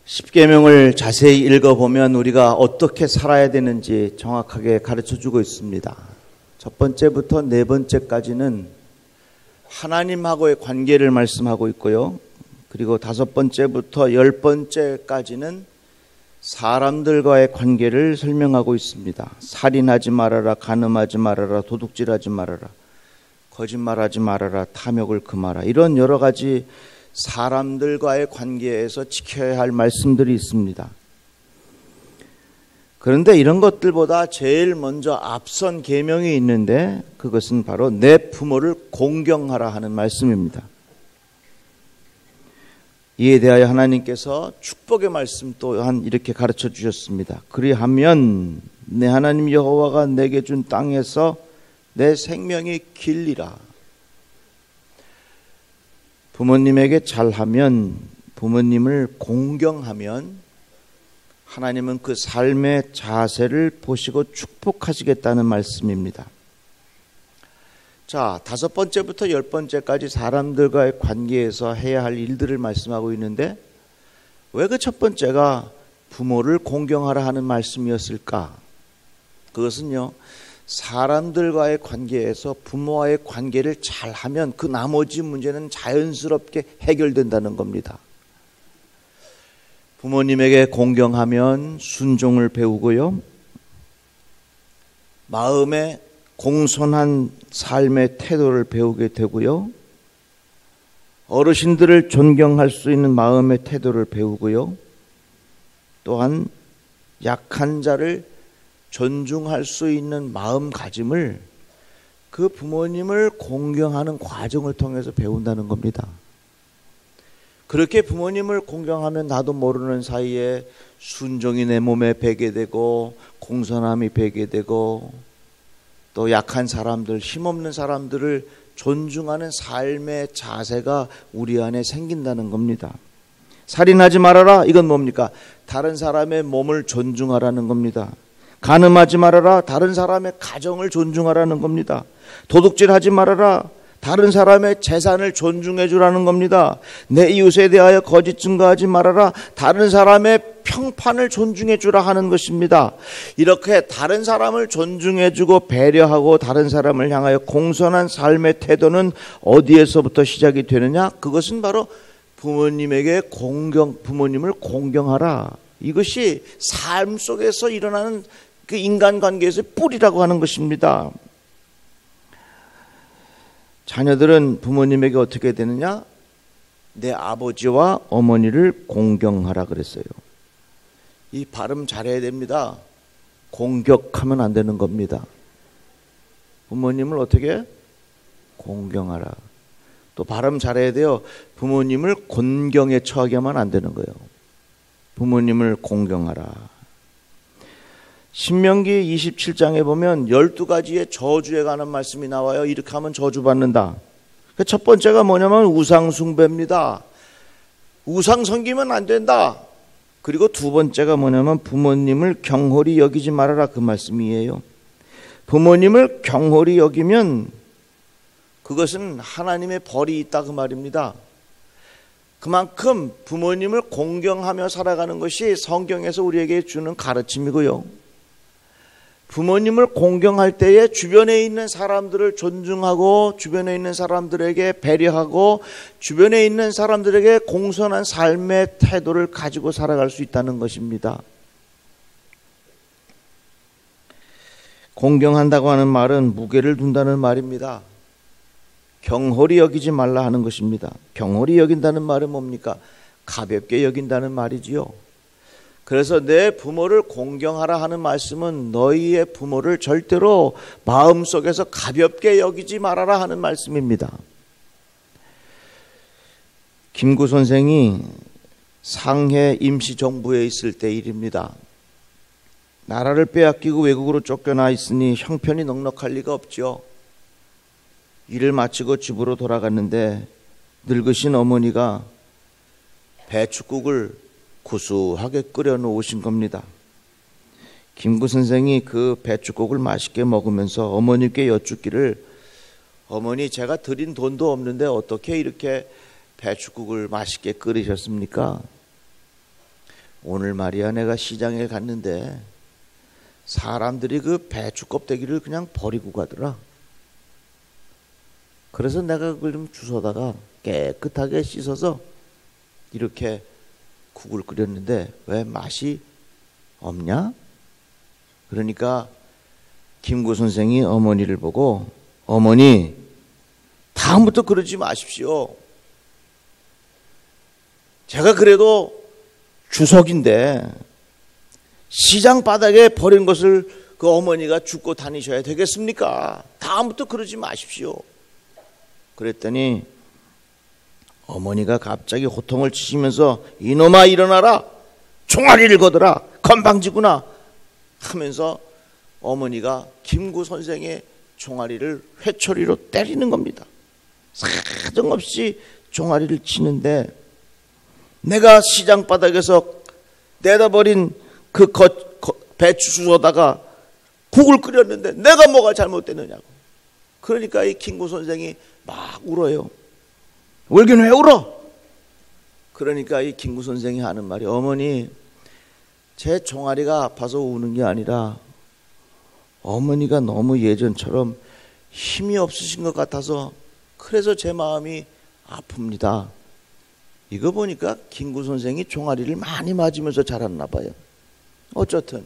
십계명을 자세히 읽어보면 우리가 어떻게 살아야 되는지 정확하게 가르쳐주고 있습니다. 첫 번째부터 네 번째까지는 하나님하고의 관계를 말씀하고 있고요. 그리고 다섯 번째부터 열 번째까지는 사람들과의 관계를 설명하고 있습니다. 살인하지 말아라, 간음하지 말아라, 도둑질하지 말아라, 거짓말하지 말아라, 탐욕을 금하라, 이런 여러 가지 사람들과의 관계에서 지켜야 할 말씀들이 있습니다. 그런데 이런 것들보다 제일 먼저 앞선 계명이 있는데 그것은 바로 내 부모를 공경하라 하는 말씀입니다. 이에 대하여 하나님께서 축복의 말씀 또한 이렇게 가르쳐 주셨습니다. 그리하면 내 하나님 여호와가 내게 준 땅에서 내 생명이 길리라. 부모님에게 잘하면, 부모님을 공경하면 하나님은 그 삶의 자세를 보시고 축복하시겠다는 말씀입니다. 자, 다섯 번째부터 열 번째까지 사람들과의 관계에서 해야 할 일들을 말씀하고 있는데 왜 그 첫 번째가 부모를 공경하라 하는 말씀이었을까? 그것은요, 사람들과의 관계에서 부모와의 관계를 잘하면 그 나머지 문제는 자연스럽게 해결된다는 겁니다. 부모님에게 공경하면 순종을 배우고요, 마음에 공손한 삶의 태도를 배우게 되고요, 어르신들을 존경할 수 있는 마음의 태도를 배우고요, 또한 약한 자를 존중할 수 있는 마음가짐을 그 부모님을 공경하는 과정을 통해서 배운다는 겁니다. 그렇게 부모님을 공경하면 나도 모르는 사이에 순종이 내 몸에 배게 되고 공손함이 배게 되고 또 약한 사람들, 힘없는 사람들을 존중하는 삶의 자세가 우리 안에 생긴다는 겁니다. 살인하지 말아라, 이건 뭡니까? 다른 사람의 몸을 존중하라는 겁니다. 간음하지 말아라, 다른 사람의 가정을 존중하라는 겁니다. 도둑질하지 말아라, 다른 사람의 재산을 존중해 주라는 겁니다. 내 이웃에 대하여 거짓 증거하지 말아라, 다른 사람의 평판을 존중해 주라 하는 것입니다. 이렇게 다른 사람을 존중해 주고 배려하고 다른 사람을 향하여 공손한 삶의 태도는 어디에서부터 시작이 되느냐? 그것은 바로 부모님에게 부모님을 공경하라. 이것이 삶 속에서 일어나는 그 인간관계에서의 뿌리라고 하는 것입니다. 자녀들은 부모님에게 어떻게 되느냐? 내 아버지와 어머니를 공경하라 그랬어요. 이 발음 잘해야 됩니다. 공격하면 안 되는 겁니다. 부모님을 어떻게? 공경하라. 또 발음 잘해야 돼요. 부모님을 곤경에 처하게 하면 안 되는 거예요. 부모님을 공경하라. 신명기 27장에 보면 12가지의 저주에 관한 말씀이 나와요. 이렇게 하면 저주받는다. 첫 번째가 뭐냐면 우상 숭배입니다. 우상 섬기면 안 된다. 그리고 두 번째가 뭐냐면 부모님을 경홀히 여기지 말아라, 그 말씀이에요. 부모님을 경홀히 여기면 그것은 하나님의 벌이 있다, 그 말입니다. 그만큼 부모님을 공경하며 살아가는 것이 성경에서 우리에게 주는 가르침이고요, 부모님을 공경할 때에 주변에 있는 사람들을 존중하고 주변에 있는 사람들에게 배려하고 주변에 있는 사람들에게 공손한 삶의 태도를 가지고 살아갈 수 있다는 것입니다. 공경한다고 하는 말은 무게를 둔다는 말입니다. 경홀히 여기지 말라 하는 것입니다. 경홀히 여긴다는 말은 뭡니까? 가볍게 여긴다는 말이지요. 그래서 내 부모를 공경하라 하는 말씀은 너희의 부모를 절대로 마음속에서 가볍게 여기지 말아라 하는 말씀입니다. 김구 선생이 상해 임시정부에 있을 때 일입니다. 나라를 빼앗기고 외국으로 쫓겨나 있으니 형편이 넉넉할 리가 없죠. 일을 마치고 집으로 돌아갔는데 늙으신 어머니가 배춧국을 구수하게 끓여 놓으신 겁니다. 김구 선생이 그 배춧국을 맛있게 먹으면서 어머니께 여쭙기를, 어머니, 제가 드린 돈도 없는데 어떻게 이렇게 배춧국을 맛있게 끓이셨습니까? 오늘 말이야 내가 시장에 갔는데 사람들이 그 배추 껍데기를 그냥 버리고 가더라. 그래서 내가 그걸 좀 주워다가 깨끗하게 씻어서 이렇게 국을 끓였는데 왜 맛이 없냐? 그러니까 김구 선생이 어머니를 보고 어머니 다음부터 그러지 마십시오. 제가 그래도 주석인데 시장 바닥에 버린 것을 그 어머니가 줍고 다니셔야 되겠습니까? 다음부터 그러지 마십시오. 그랬더니 어머니가 갑자기 호통을 치시면서 이놈아 일어나라, 종아리를 거둬라, 건방지구나 하면서 어머니가 김구 선생의 종아리를 회초리로 때리는 겁니다. 사정없이 종아리를 치는데 내가 시장 바닥에서 내다 버린 그 배추 주워다가 국을 끓였는데 내가 뭐가 잘못됐느냐고. 그러니까 이 김구 선생이 막 울어요. 울긴 왜 울어? 그러니까 이 김구 선생이 하는 말이 어머니 제 종아리가 아파서 우는 게 아니라 어머니가 너무 예전처럼 힘이 없으신 것 같아서 그래서 제 마음이 아픕니다. 이거 보니까 김구 선생이 종아리를 많이 맞으면서 자랐나 봐요. 어쨌든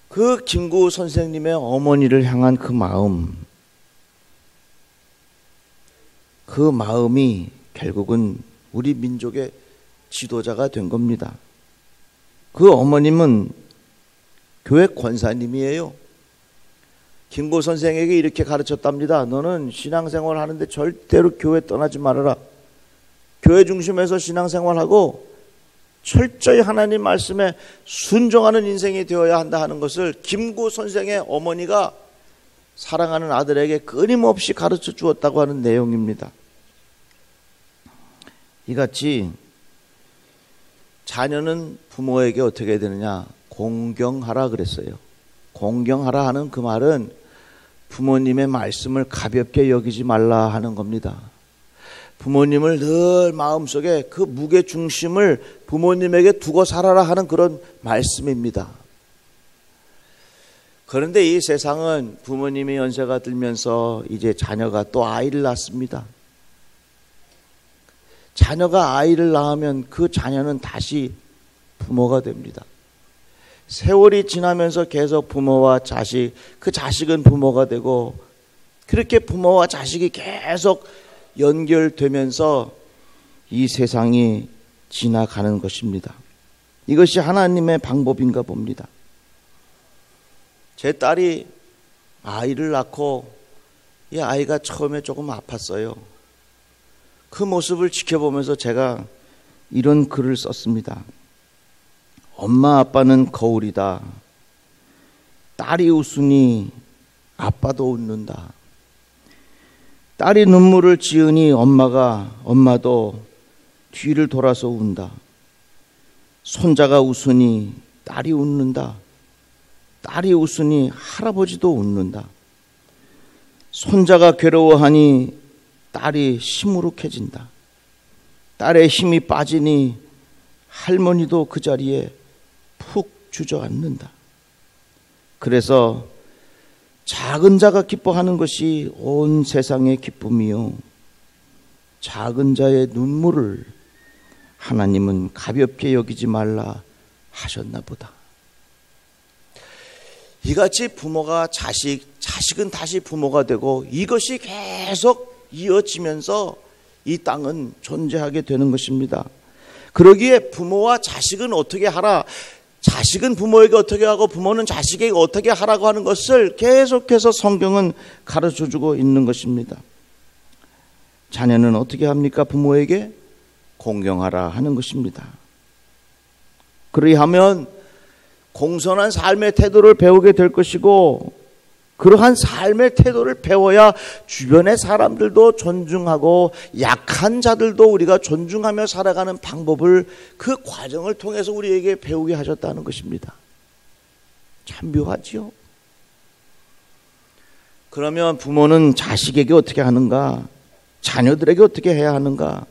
그 김구 선생님의 어머니를 향한 그 마음이 결국은 우리 민족의 지도자가 된 겁니다. 그 어머님은 교회 권사님이에요. 김구 선생에게 이렇게 가르쳤답니다. 너는 신앙생활 하는데 절대로 교회 떠나지 말아라. 교회 중심에서 신앙생활하고 철저히 하나님 말씀에 순종하는 인생이 되어야 한다 하는 것을 김구 선생의 어머니가 사랑하는 아들에게 끊임없이 가르쳐 주었다고 하는 내용입니다. 이같이 자녀는 부모에게 어떻게 되느냐? 공경하라 그랬어요. 공경하라 하는 그 말은 부모님의 말씀을 가볍게 여기지 말라 하는 겁니다. 부모님을 늘 마음속에 그 무게중심을 부모님에게 두고 살아라 하는 그런 말씀입니다. 그런데 이 세상은 부모님이 연세가 들면서 이제 자녀가 또 아이를 낳습니다. 자녀가 아이를 낳으면 그 자녀는 다시 부모가 됩니다. 세월이 지나면서 계속 부모와 자식, 그 자식은 부모가 되고 그렇게 부모와 자식이 계속 연결되면서 이 세상이 지나가는 것입니다. 이것이 하나님의 방법인가 봅니다. 제 딸이 아이를 낳고 이 아이가 처음에 조금 아팠어요. 그 모습을 지켜보면서 제가 이런 글을 썼습니다. 엄마 아빠는 거울이다. 딸이 웃으니 아빠도 웃는다. 딸이 눈물을 지으니 엄마도 뒤를 돌아서 운다. 손자가 웃으니 딸이 웃는다. 딸이 웃으니 할아버지도 웃는다. 손자가 괴로워하니 딸이 시무룩해진다. 딸의 힘이 빠지니 할머니도 그 자리에 푹 주저앉는다. 그래서 작은 자가 기뻐하는 것이 온 세상의 기쁨이요, 작은 자의 눈물을 하나님은 가볍게 여기지 말라 하셨나 보다. 이같이 부모가 자식은 다시 부모가 되고 이것이 계속 이어지면서 이 땅은 존재하게 되는 것입니다. 그러기에 부모와 자식은 어떻게 하라, 자식은 부모에게 어떻게 하고 부모는 자식에게 어떻게 하라고 하는 것을 계속해서 성경은 가르쳐주고 있는 것입니다. 자녀는 어떻게 합니까? 부모에게 공경하라 하는 것입니다. 그리하면 공손한 삶의 태도를 배우게 될 것이고, 그러한 삶의 태도를 배워야 주변의 사람들도 존중하고 약한 자들도 우리가 존중하며 살아가는 방법을 그 과정을 통해서 우리에게 배우게 하셨다는 것입니다. 참 묘하지요. 그러면 부모는 자식에게 어떻게 하는가? 자녀들에게 어떻게 해야 하는가?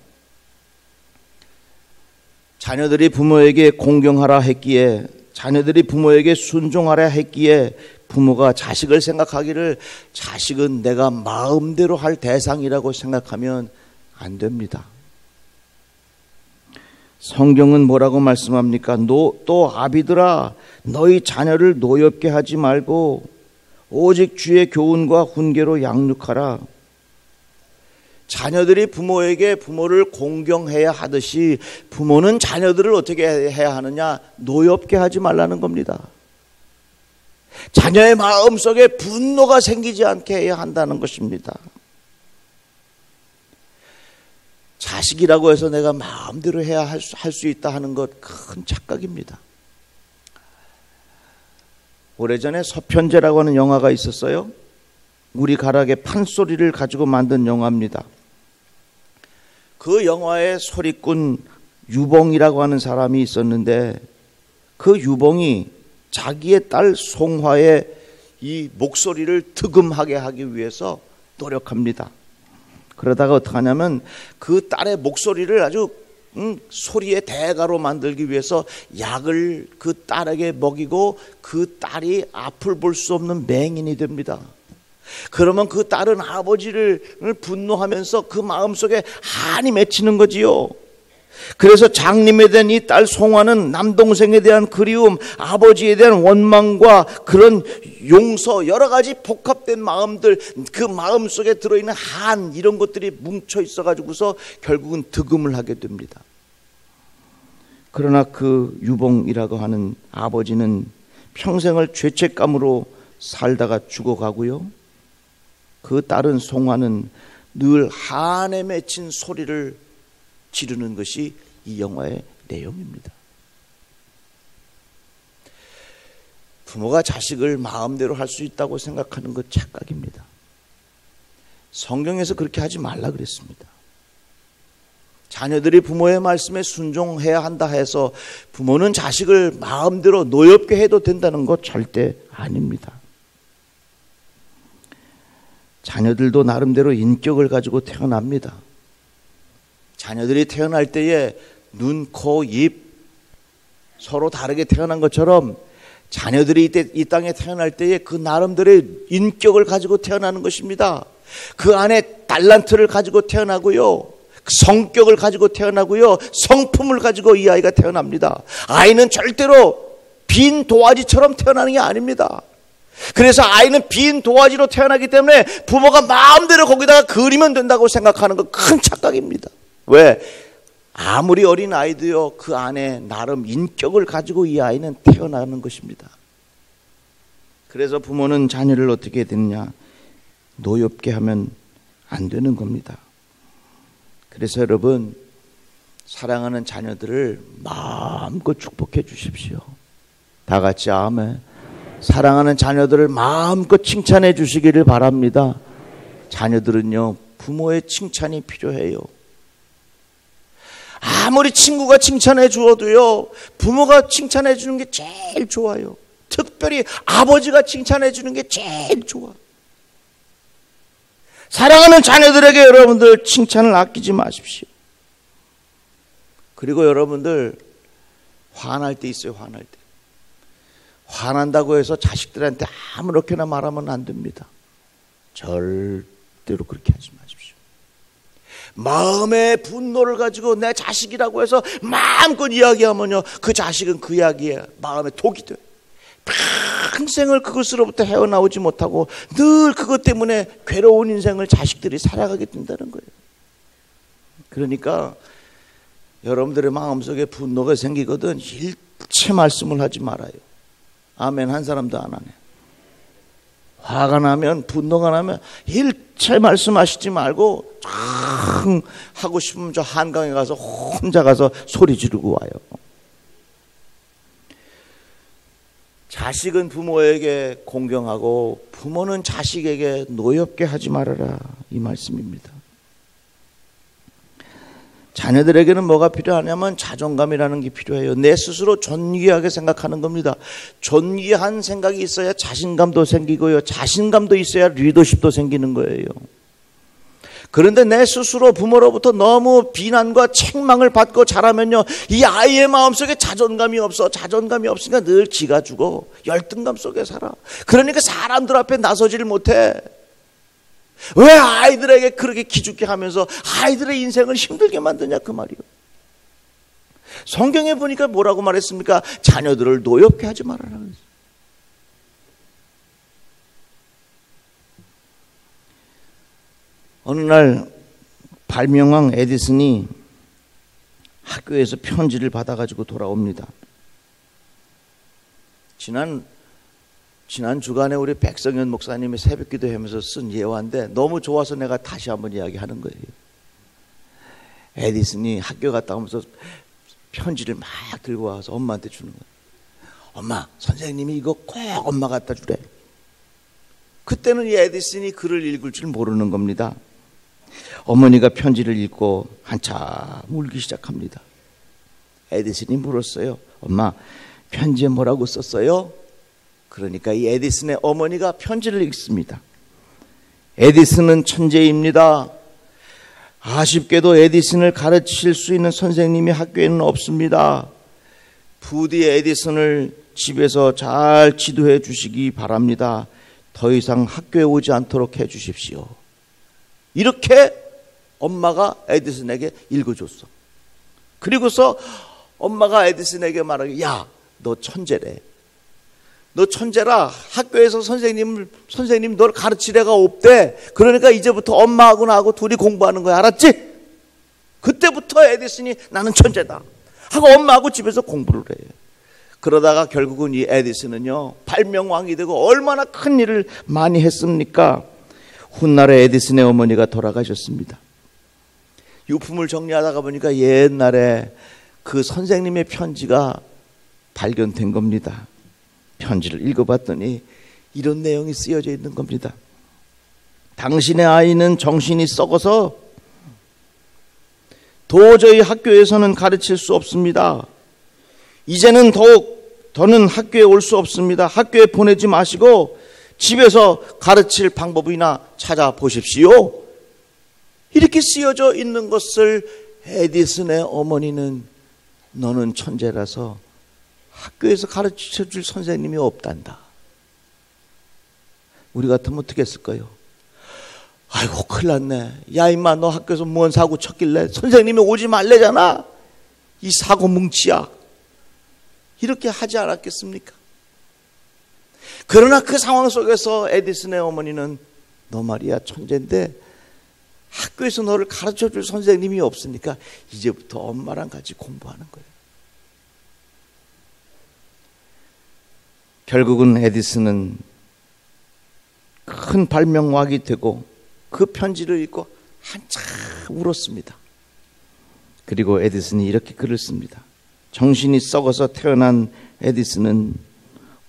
자녀들이 부모에게 공경하라 했기에, 자녀들이 부모에게 순종하라 했기에 부모가 자식을 생각하기를 자식은 내가 마음대로 할 대상이라고 생각하면 안 됩니다. 성경은 뭐라고 말씀합니까? 또 아비들아, 너희 자녀를 노엽게 하지 말고 오직 주의 교훈과 훈계로 양육하라. 자녀들이 부모에게 부모를 공경해야 하듯이 부모는 자녀들을 어떻게 해야 하느냐? 노엽게 하지 말라는 겁니다. 자녀의 마음속에 분노가 생기지 않게 해야 한다는 것입니다. 자식이라고 해서 내가 마음대로 해야 할 수 있다 하는 것 큰 착각입니다. 오래전에 서편제라고 하는 영화가 있었어요. 우리 가락의 판소리를 가지고 만든 영화입니다. 그 영화의 소리꾼 유봉이라고 하는 사람이 있었는데, 그 유봉이 자기의 딸 송화의 이 목소리를 득음하게 하기 위해서 노력합니다. 그러다가 어떻게 하냐면 그 딸의 목소리를 아주 소리의 대가로 만들기 위해서 약을 그 딸에게 먹이고 그 딸이 앞을 볼 수 없는 맹인이 됩니다. 그러면 그 딸은 아버지를 분노하면서 그 마음속에 한이 맺히는 거지요. 그래서 장님에 대한 이 딸 송화는 남동생에 대한 그리움, 아버지에 대한 원망과 그런 용서, 여러 가지 복합된 마음들, 그 마음속에 들어있는 한, 이런 것들이 뭉쳐 있어가지고서 결국은 득음을 하게 됩니다. 그러나 그 유봉이라고 하는 아버지는 평생을 죄책감으로 살다가 죽어가고요, 그 딸은 송화는 늘 한에 맺힌 소리를 지르는 것이 이 영화의 내용입니다. 부모가 자식을 마음대로 할 수 있다고 생각하는 것 착각입니다. 성경에서 그렇게 하지 말라 그랬습니다. 자녀들이 부모의 말씀에 순종해야 한다 해서 부모는 자식을 마음대로 노엽게 해도 된다는 것 절대 아닙니다. 자녀들도 나름대로 인격을 가지고 태어납니다. 자녀들이 태어날 때에 눈, 코, 입 서로 다르게 태어난 것처럼 자녀들이 이 땅에 태어날 때에 그 나름대로의 인격을 가지고 태어나는 것입니다. 그 안에 달란트를 가지고 태어나고요, 성격을 가지고 태어나고요, 성품을 가지고 이 아이가 태어납니다. 아이는 절대로 빈 도화지처럼 태어나는 게 아닙니다. 그래서 아이는 빈 도화지로 태어나기 때문에 부모가 마음대로 거기다가 그리면 된다고 생각하는 건 큰 착각입니다. 왜? 아무리 어린 아이도요, 그 안에 나름 인격을 가지고 이 아이는 태어나는 것입니다. 그래서 부모는 자녀를 어떻게 되느냐? 노엽게 하면 안 되는 겁니다. 그래서 여러분, 사랑하는 자녀들을 마음껏 축복해 주십시오. 다 같이 아멘. 사랑하는 자녀들을 마음껏 칭찬해 주시기를 바랍니다. 자녀들은요, 부모의 칭찬이 필요해요. 아무리 친구가 칭찬해 주어도요, 부모가 칭찬해 주는 게 제일 좋아요. 특별히 아버지가 칭찬해 주는 게 제일 좋아. 사랑하는 자녀들에게 여러분들 칭찬을 아끼지 마십시오. 그리고 여러분들 화날 때 있어요. 화날 때. 화난다고 해서 자식들한테 아무렇게나 말하면 안 됩니다. 절대로 그렇게 하지 마십시오. 마음의 분노를 가지고 내 자식이라고 해서 마음껏 이야기하면요, 그 자식은 그 이야기에 마음에 독이 돼요. 평생을 그것으로부터 헤어나오지 못하고 늘 그것 때문에 괴로운 인생을 자식들이 살아가게 된다는 거예요. 그러니까 여러분들의 마음속에 분노가 생기거든 일체 말씀을 하지 말아요. 아멘. 한 사람도 안 하네. 화가 나면, 분노가 나면 일체 말씀하시지 말고 쫙 하고 싶으면 저 한강에 가서 혼자 가서 소리 지르고 와요. 자식은 부모에게 공경하고 부모는 자식에게 노엽게 하지 말아라, 이 말씀입니다. 자녀들에게는 뭐가 필요하냐면 자존감이라는 게 필요해요. 내 스스로 존귀하게 생각하는 겁니다. 존귀한 생각이 있어야 자신감도 생기고요, 자신감도 있어야 리더십도 생기는 거예요. 그런데 내 스스로 부모로부터 너무 비난과 책망을 받고 자라면요, 이 아이의 마음속에 자존감이 없으니까 늘 지가 주고 열등감 속에 살아. 그러니까 사람들 앞에 나서지를 못해. 왜 아이들에게 그렇게 기죽게 하면서 아이들의 인생을 힘들게 만드냐, 그 말이요. 성경에 보니까 뭐라고 말했습니까? 자녀들을 노엽게 하지 말아라 그랬어요. 어느 날 발명왕 에디슨이 학교에서 편지를 받아가지고 돌아옵니다. 지난 주간에 우리 백성현 목사님이 새벽기도하면서 쓴 예화인데 너무 좋아서 내가 다시 한번 이야기하는 거예요. 에디슨이 학교 갔다 오면서 편지를 막 들고 와서 엄마한테 주는 거예요. 엄마, 선생님이 이거 꼭 엄마 갖다 주래. 그때는 이 에디슨이 글을 읽을 줄 모르는 겁니다. 어머니가 편지를 읽고 한참 울기 시작합니다. 에디슨이 물었어요. 엄마, 편지에 뭐라고 썼어요? 그러니까 이 에디슨의 어머니가 편지를 읽습니다. 에디슨은 천재입니다. 아쉽게도 에디슨을 가르칠 수 있는 선생님이 학교에는 없습니다. 부디 에디슨을 집에서 잘 지도해 주시기 바랍니다. 더 이상 학교에 오지 않도록 해 주십시오. 이렇게 엄마가 에디슨에게 읽어줬어. 그리고서 엄마가 에디슨에게 말하기, 야, 너 천재래. 너 천재라. 학교에서 선생님 널 가르칠 애가 없대. 그러니까 이제부터 엄마하고 나하고 둘이 공부하는 거야. 알았지? 그때부터 에디슨이 나는 천재다 하고 엄마하고 집에서 공부를 해. 그러다가 결국은 이 에디슨은요, 발명왕이 되고 얼마나 큰 일을 많이 했습니까? 훗날에 에디슨의 어머니가 돌아가셨습니다. 유품을 정리하다가 보니까 옛날에 그 선생님의 편지가 발견된 겁니다. 편지를 읽어봤더니 이런 내용이 쓰여져 있는 겁니다. 당신의 아이는 정신이 썩어서 도저히 학교에서는 가르칠 수 없습니다. 이제는 더는 학교에 올 수 없습니다. 학교에 보내지 마시고 집에서 가르칠 방법이나 찾아보십시오. 이렇게 쓰여져 있는 것을 에디슨의 어머니는 너는 천재라서 학교에서 가르쳐줄 선생님이 없단다. 우리 같으면 어떻게 했을까요? 아이고 큰일 났네. 야 임마, 너 학교에서 뭔 사고 쳤길래 선생님이 오지 말래잖아. 이 사고 뭉치야. 이렇게 하지 않았겠습니까? 그러나 그 상황 속에서 에디슨의 어머니는 너 말이야 천재인데 학교에서 너를 가르쳐줄 선생님이 없으니까 이제부터 엄마랑 같이 공부하는 거예요. 결국은 에디슨은 큰 발명왕이 되고 그 편지를 읽고 한참 울었습니다. 그리고 에디슨이 이렇게 글을 씁니다. 정신이 썩어서 태어난 에디슨은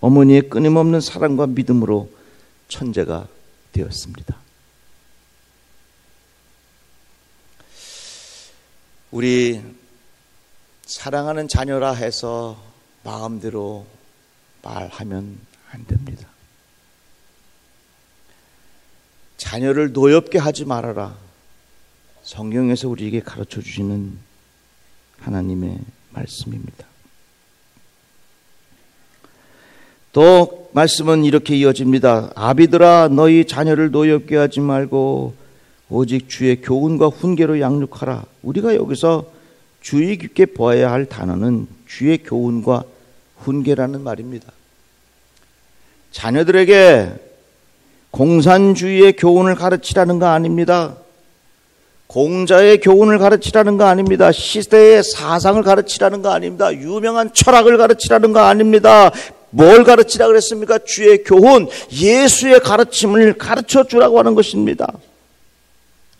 어머니의 끊임없는 사랑과 믿음으로 천재가 되었습니다. 우리 사랑하는 자녀라 해서 마음대로 말하면 안 됩니다. 자녀를 노엽게 하지 말아라. 성경에서 우리에게 가르쳐 주시는 하나님의 말씀입니다. 또 말씀은 이렇게 이어집니다. 아비들아, 너희 자녀를 노엽게 하지 말고 오직 주의 교훈과 훈계로 양육하라. 우리가 여기서 주의 깊게 보아야 할 단어는 주의 교훈과 훈계라는 말입니다. 자녀들에게 공산주의의 교훈을 가르치라는 거 아닙니다. 공자의 교훈을 가르치라는 거 아닙니다. 시대의 사상을 가르치라는 거 아닙니다. 유명한 철학을 가르치라는 거 아닙니다. 뭘 가르치라 그랬습니까? 주의 교훈, 예수의 가르침을 가르쳐 주라고 하는 것입니다.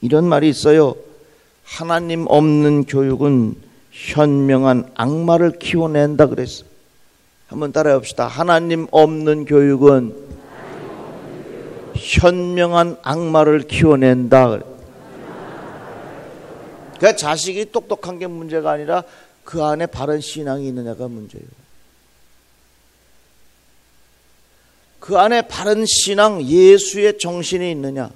이런 말이 있어요. 하나님 없는 교육은 현명한 악마를 키워낸다 그랬어요. 한번 따라해 봅시다. 하나님 없는 교육은 현명한 악마를 키워낸다. 그러니까 자식이 똑똑한 게 문제가 아니라 그 안에 바른 신앙이 있느냐가 문제예요. 그 안에 바른 신앙, 예수의 정신이 있느냐,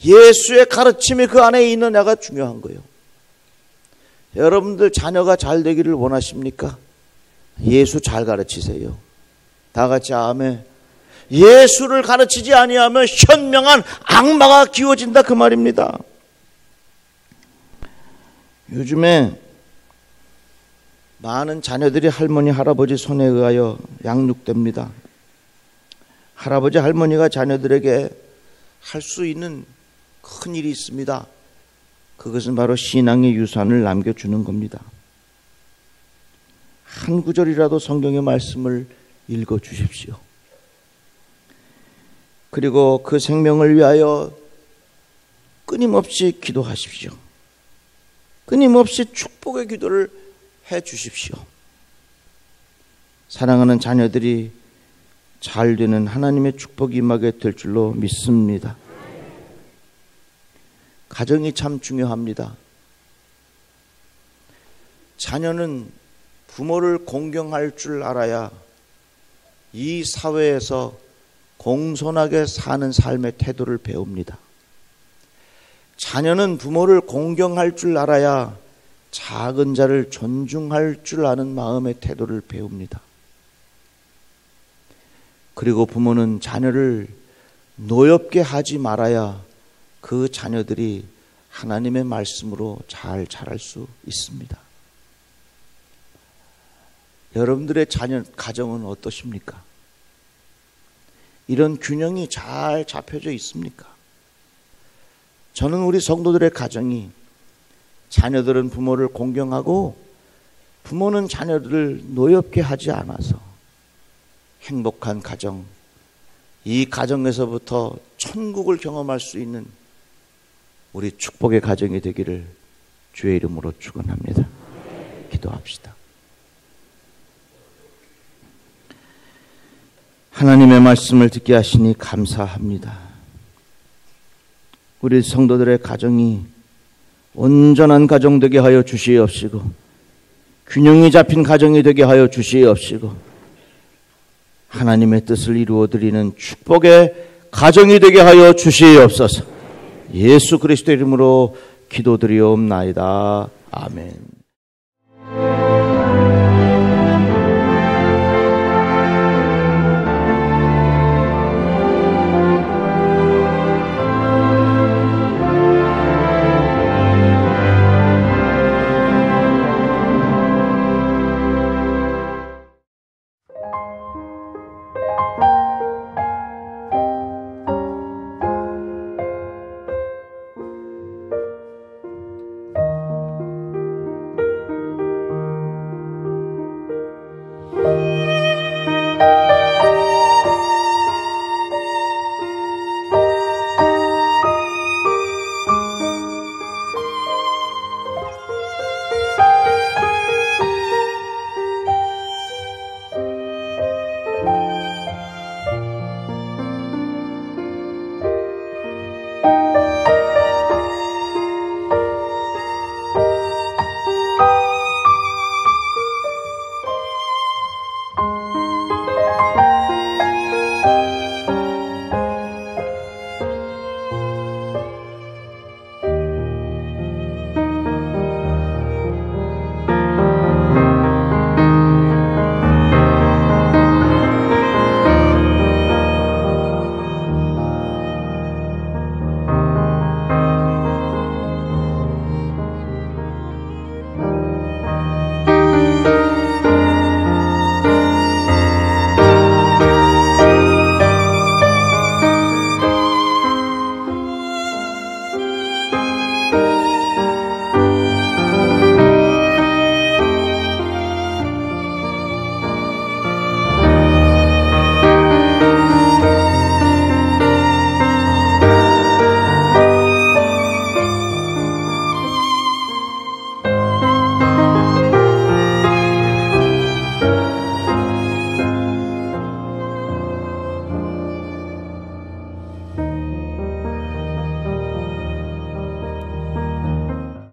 예수의 가르침이 그 안에 있느냐가 중요한 거예요. 여러분들 자녀가 잘 되기를 원하십니까? 예수 잘 가르치세요. 다 같이 아멘. 예수를 가르치지 아니하면 현명한 악마가 기워진다 그 말입니다. 요즘에 많은 자녀들이 할머니 할아버지 손에 의하여 양육됩니다. 할아버지 할머니가 자녀들에게 할 수 있는 큰 일이 있습니다. 그것은 바로 신앙의 유산을 남겨주는 겁니다. 한 구절이라도 성경의 말씀을 읽어주십시오. 그리고 그 생명을 위하여 끊임없이 기도하십시오. 끊임없이 축복의 기도를 해 주십시오. 사랑하는 자녀들이 잘 되는 하나님의 축복이 임하게 될 줄로 믿습니다. 가정이 참 중요합니다. 자녀는 부모를 공경할 줄 알아야 이 사회에서 공손하게 사는 삶의 태도를 배웁니다. 자녀는 부모를 공경할 줄 알아야 작은 자를 존중할 줄 아는 마음의 태도를 배웁니다. 그리고 부모는 자녀를 노엽게 하지 말아야 그 자녀들이 하나님의 말씀으로 잘 자랄 수 있습니다. 여러분들의 자녀 가정은 어떠십니까? 이런 균형이 잘 잡혀져 있습니까? 저는 우리 성도들의 가정이 자녀들은 부모를 공경하고 부모는 자녀들을 노엽게 하지 않아서 행복한 가정, 이 가정에서부터 천국을 경험할 수 있는 우리 축복의 가정이 되기를 주의 이름으로 축원합니다. 기도합시다. 하나님의 말씀을 듣게 하시니 감사합니다. 우리 성도들의 가정이 온전한 가정 되게 하여 주시옵시고 균형이 잡힌 가정이 되게 하여 주시옵시고 하나님의 뜻을 이루어드리는 축복의 가정이 되게 하여 주시옵소서. 예수 그리스도 이름으로 기도드리옵나이다. 아멘.